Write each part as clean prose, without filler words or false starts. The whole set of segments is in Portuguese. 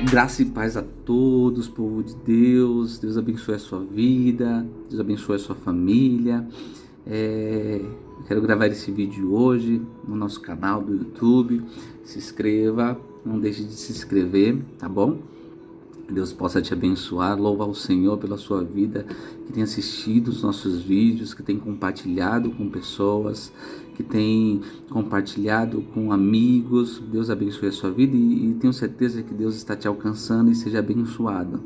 Graça e paz a todos, povo de Deus. Deus abençoe a sua vida, Deus abençoe a sua família. Eu quero gravar esse vídeo hoje no nosso canal do YouTube. Se inscreva, não deixe de se inscrever, tá bom? Que Deus possa te abençoar. Louva ao Senhor pela sua vida, que tem assistido os nossos vídeos, que tem compartilhado com pessoas, que tem compartilhado com amigos. Deus abençoe a sua vida e tenho certeza que Deus está te alcançando e seja abençoado.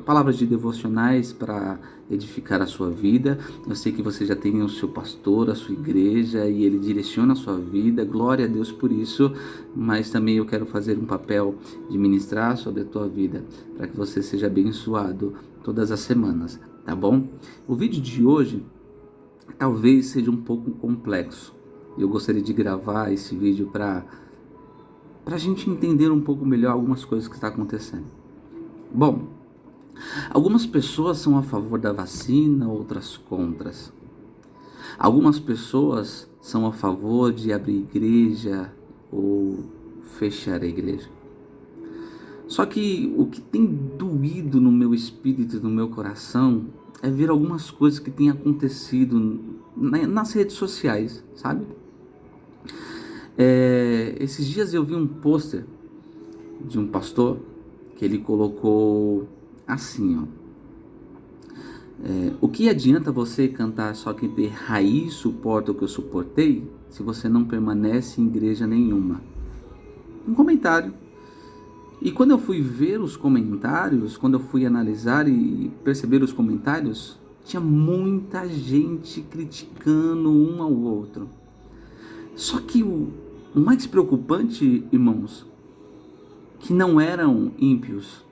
Palavras de devocionais para edificar a sua vida. Eu sei que você já tem o seu pastor, a sua igreja, e ele direciona a sua vida. Glória a Deus por isso, mas também eu quero fazer um papel de ministrar sobre a tua vida, para que você seja abençoado todas as semanas, tá bom? O vídeo de hoje talvez seja um pouco complexo. Eu gostaria de gravar esse vídeo para a gente entender um pouco melhor algumas coisas que estão acontecendo. Bom, algumas pessoas são a favor da vacina, outras contras. Algumas pessoas são a favor de abrir igreja ou fechar a igreja. Só que o que tem doído no meu espírito e no meu coração é ver algumas coisas que têm acontecido nas redes sociais, sabe? Esses dias eu vi um pôster de um pastor que ele colocou assim, o que adianta você cantar só que de raiz suporta o que eu suportei, se você não permanece em igreja nenhuma? Um comentário. E quando eu fui ver os comentários, quando eu fui analisar e perceber os comentários, tinha muita gente criticando um ao outro. Só que o mais preocupante, irmãos, que não eram ímpios,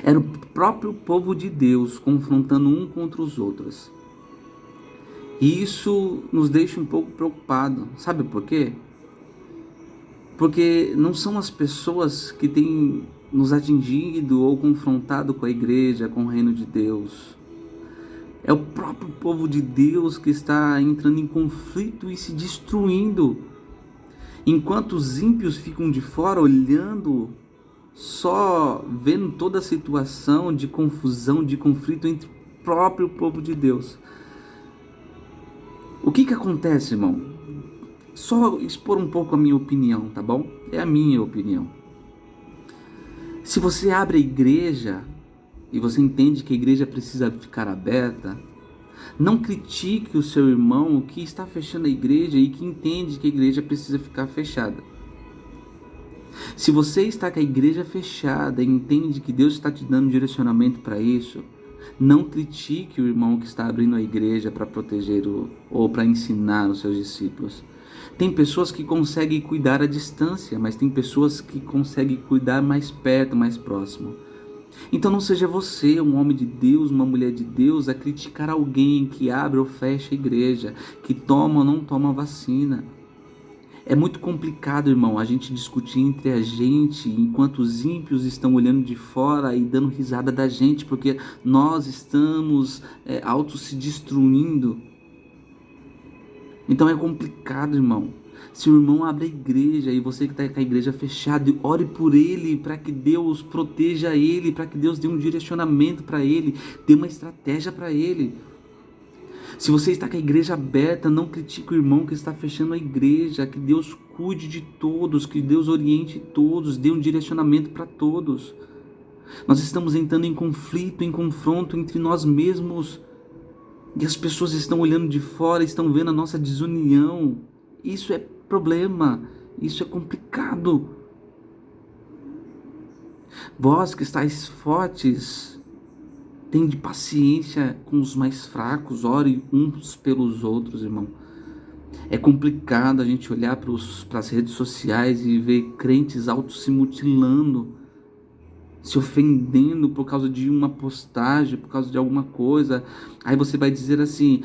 era o próprio povo de Deus confrontando um contra os outros. E isso nos deixa um pouco preocupados. Sabe por quê? Porque não são as pessoas que têm nos atingido ou confrontado com a igreja, com o reino de Deus. É o próprio povo de Deus que está entrando em conflito e se destruindo. Enquanto os ímpios ficam de fora olhando, só vendo toda a situação de confusão, de conflito entre o próprio povo de Deus. O que acontece, irmão? Só expor um pouco a minha opinião, tá bom? É a minha opinião. Se você abre a igreja e você entende que a igreja precisa ficar aberta, não critique o seu irmão que está fechando a igreja e que entende que a igreja precisa ficar fechada. Se você está com a igreja fechada e entende que Deus está te dando direcionamento para isso, não critique o irmão que está abrindo a igreja para proteger ou para ensinar os seus discípulos. Tem pessoas que conseguem cuidar à distância, mas tem pessoas que conseguem cuidar mais perto, mais próximo. Então não seja você, um homem de Deus, uma mulher de Deus, a criticar alguém que abre ou fecha a igreja, que toma ou não toma vacina. É muito complicado, irmão, a gente discutir entre a gente, enquanto os ímpios estão olhando de fora e dando risada da gente, porque nós estamos auto se destruindo. Então é complicado, irmão. Se o irmão abre a igreja e você que está com a igreja fechada, ore por ele, para que Deus proteja ele, para que Deus dê um direcionamento para ele, dê uma estratégia para ele. Se você está com a igreja aberta, não critique o irmão que está fechando a igreja. Que Deus cuide de todos, que Deus oriente todos, dê um direcionamento para todos. Nós estamos entrando em conflito, em confronto entre nós mesmos. E as pessoas estão olhando de fora, estão vendo a nossa desunião. Isso é problema, isso é complicado. Vós que estáis fortes, tende paciência com os mais fracos, ore uns pelos outros, irmão. É complicado a gente olhar para as redes sociais e ver crentes auto se mutilando, se ofendendo por causa de uma postagem, por causa de alguma coisa. Aí você vai dizer assim,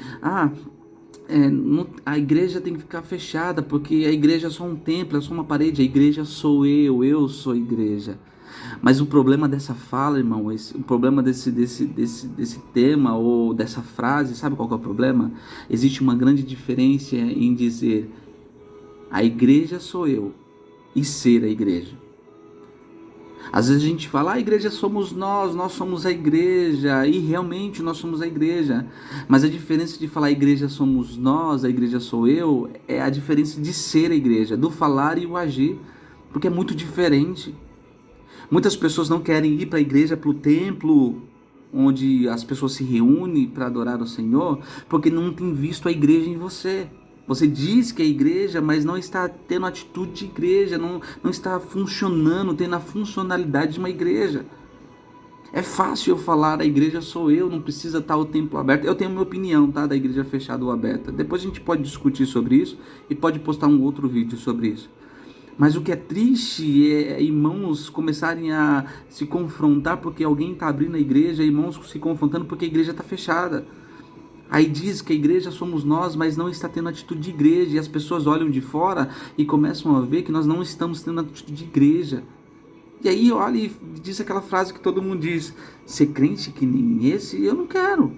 a igreja tem que ficar fechada, porque a igreja é só um templo, é só uma parede, a igreja sou eu sou a igreja. Mas o problema dessa fala, irmão, o problema desse tema ou dessa frase, sabe qual que é o problema? Existe uma grande diferença em dizer a igreja sou eu e ser a igreja. Às vezes a gente fala, a igreja somos nós somos a igreja, e realmente nós somos a igreja. Mas a diferença de falar a igreja somos nós, a igreja sou eu, é a diferença de ser a igreja, do falar e o agir, porque é muito diferente. Muitas pessoas não querem ir para a igreja, para o templo, onde as pessoas se reúnem para adorar o Senhor, porque não tem visto a igreja em você. Você diz que é igreja, mas não está tendo atitude de igreja, não está funcionando, tendo a funcionalidade de uma igreja. É fácil eu falar, a igreja sou eu, não precisa estar o templo aberto. Eu tenho minha opinião, tá, da igreja fechada ou aberta. Depois a gente pode discutir sobre isso e pode postar um outro vídeo sobre isso. Mas o que é triste é irmãos começarem a se confrontar porque alguém está abrindo a igreja, irmãos se confrontando porque a igreja está fechada. Aí diz que a igreja somos nós, mas não está tendo atitude de igreja. E as pessoas olham de fora e começam a ver que nós não estamos tendo atitude de igreja. E aí olha e diz aquela frase que todo mundo diz: ser crente que nem esse, eu não quero.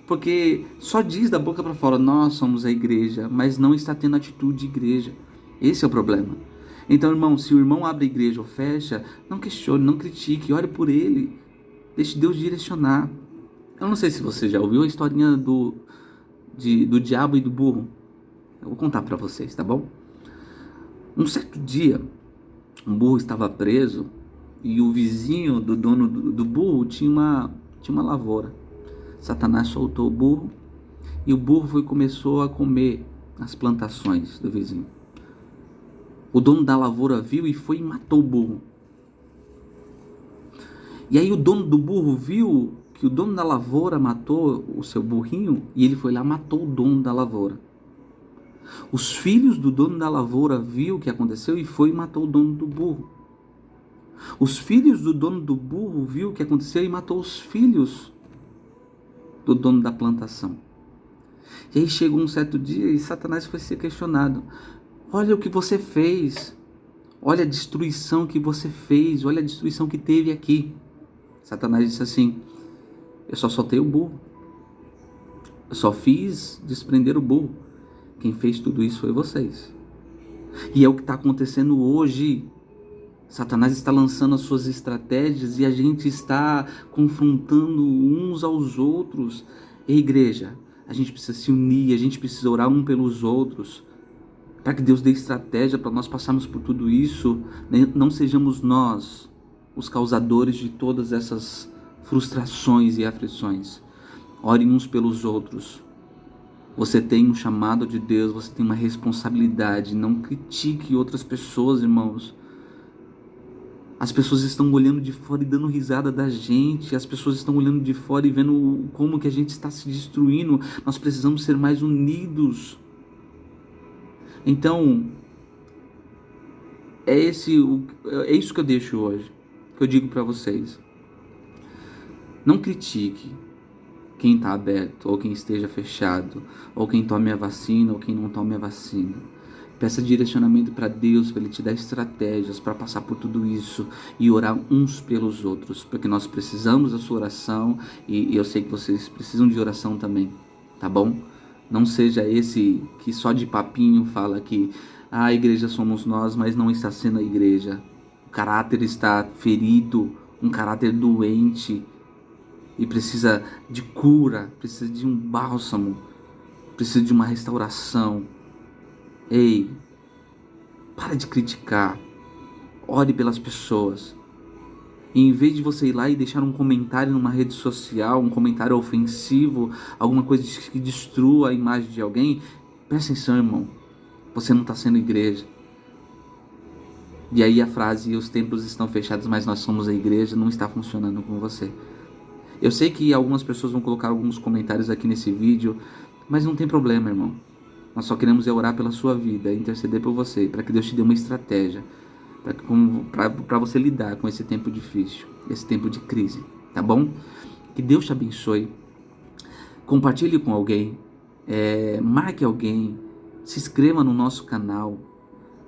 Porque só diz da boca para fora, nós somos a igreja, mas não está tendo atitude de igreja. Esse é o problema. Então, irmão, se o irmão abre a igreja ou fecha, não questione, não critique, ore por ele. Deixe Deus direcionar. Eu não sei se você já ouviu a historinha do diabo e do burro. Eu vou contar para vocês, tá bom? Um certo dia, um burro estava preso e o vizinho do dono do burro tinha uma lavoura. Satanás soltou o burro e o burro começou a comer as plantações do vizinho. O dono da lavoura viu e foi e matou o burro. E aí o dono do burro viu que o dono da lavoura matou o seu burrinho e ele foi lá e matou o dono da lavoura. Os filhos do dono da lavoura viu o que aconteceu e foi e matou o dono do burro. Os filhos do dono do burro viu o que aconteceu e matou os filhos do dono da plantação. E aí chegou um certo dia e Satanás foi ser questionado. Olha o que você fez. Olha a destruição que você fez. Olha a destruição que teve aqui. Satanás disse assim: eu só soltei o burro. Eu só fiz desprender o burro. Quem fez tudo isso foi vocês. E é o que está acontecendo hoje. Satanás está lançando as suas estratégias e a gente está confrontando uns aos outros. Ei, igreja, a gente precisa se unir, a gente precisa orar um pelos outros, para que Deus dê estratégia para nós passarmos por tudo isso. Não sejamos nós os causadores de todas essas frustrações e aflições. Orem uns pelos outros. Você tem um chamado de Deus, você tem uma responsabilidade. Não critique outras pessoas, irmãos. As pessoas estão olhando de fora e dando risada da gente. As pessoas estão olhando de fora e vendo como que a gente está se destruindo. Nós precisamos ser mais unidos. Então, é isso que eu deixo hoje, que eu digo para vocês. Não critique quem está aberto, ou quem esteja fechado, ou quem tome a vacina, ou quem não tome a vacina. Peça direcionamento para Deus, para Ele te dar estratégias para passar por tudo isso e orar uns pelos outros, porque nós precisamos da sua oração e eu sei que vocês precisam de oração também, tá bom? Não seja esse que só de papinho fala que a igreja somos nós, mas não está sendo a igreja. O caráter está ferido, um caráter doente e precisa de cura, precisa de um bálsamo, precisa de uma restauração. Ei, para de criticar, ore pelas pessoas. E em vez de você ir lá e deixar um comentário numa rede social, um comentário ofensivo, alguma coisa que destrua a imagem de alguém, presta atenção, irmão, você não está sendo igreja. E aí a frase, os templos estão fechados, mas nós somos a igreja, não está funcionando com você. Eu sei que algumas pessoas vão colocar alguns comentários aqui nesse vídeo, mas não tem problema, irmão. Nós só queremos orar pela sua vida, interceder por você, para que Deus te dê uma estratégia, para você lidar com esse tempo difícil, esse tempo de crise, tá bom? Que Deus te abençoe. Compartilhe com alguém, marque alguém, se inscreva no nosso canal,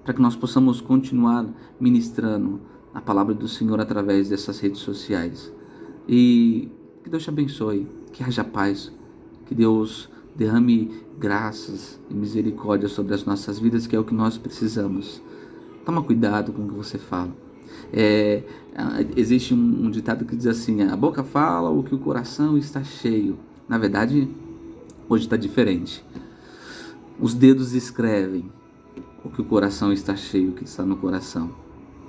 para que nós possamos continuar ministrando a palavra do Senhor através dessas redes sociais. E que Deus te abençoe, que haja paz, que Deus derrame graças e misericórdia sobre as nossas vidas, que é o que nós precisamos. Toma cuidado com o que você fala. Existe um ditado que diz assim: a boca fala o que o coração está cheio. Na verdade, hoje está diferente. Os dedos escrevem o que o coração está cheio, o que está no coração.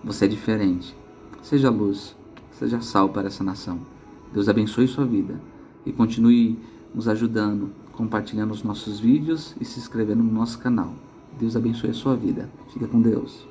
Você é diferente. Seja luz, seja sal para essa nação. Deus abençoe sua vida e continue nos ajudando, compartilhando os nossos vídeos e se inscrevendo no nosso canal. Deus abençoe a sua vida. Fica com Deus.